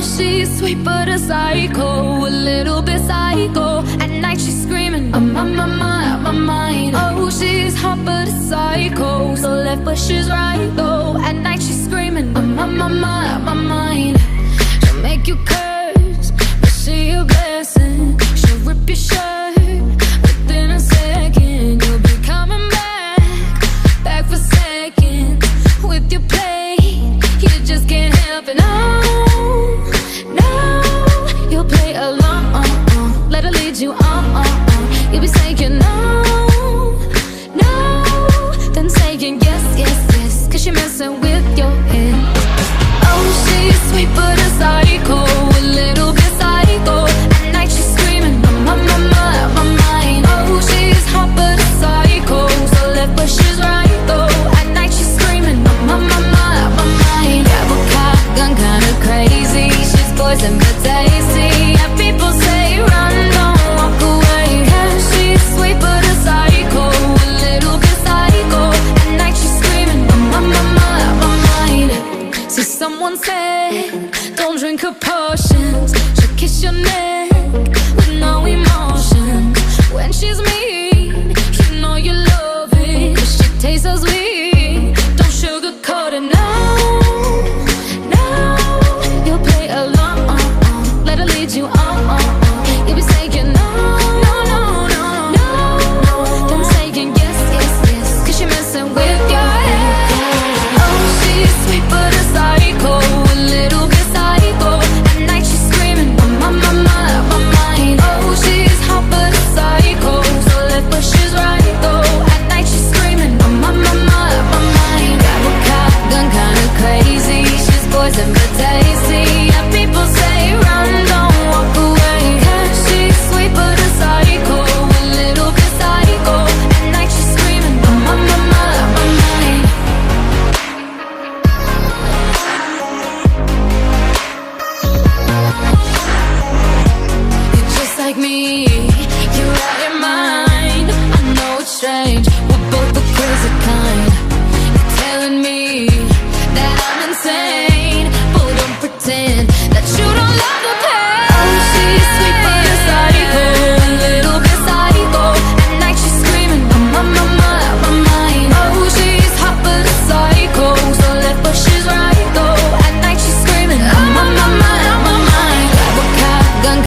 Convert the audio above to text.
she's sweet but a psycho, a little bit psycho. At night she's screaming, I'm on my mind. Oh, she's hot but a psycho, so left but she's right though. At night she's screaming, I'm on my mind. She'll make you curse, but she a blessing. She'll rip your shirt within a second. You'll be coming back for seconds with your play. You just can't help it. No, you'll play along. Let her lead you on. You'll be saying no, then saying yes, cause she's messing with your head. Oh, she's sweet but a psycho, a little bit psycho. At night she's screaming, I'm on my mind. Oh, she's hot but a psycho, so left but she's right though. At night she's screaming, I'm on my mind. Grab a cop, gun kinda crazy. She's poison but tasty. Yeah, people say run, don't walk away. Yeah, she's sweet but a psycho, a little bit psycho. At night she's screaming, I'm on my mind. See, someone said, don't drink her potions. She'll kiss your neck with no emotion. When she's mean, you know you love it, 'cause she tastes so sweet. Don't sugarcoat it, no, you'll play along. Let her lead you on. You'll be saying no, then saying yes, 'cause she's messing with your head. Oh, she's sweet but a psycho, a little bit psycho. At night she's screaming, I'm on my mind. Oh, she's hot but a psycho, so left but she's right though. At night she's screaming, I'm on my mind. Grab a cop, gun kinda crazy. She's poison but tasty.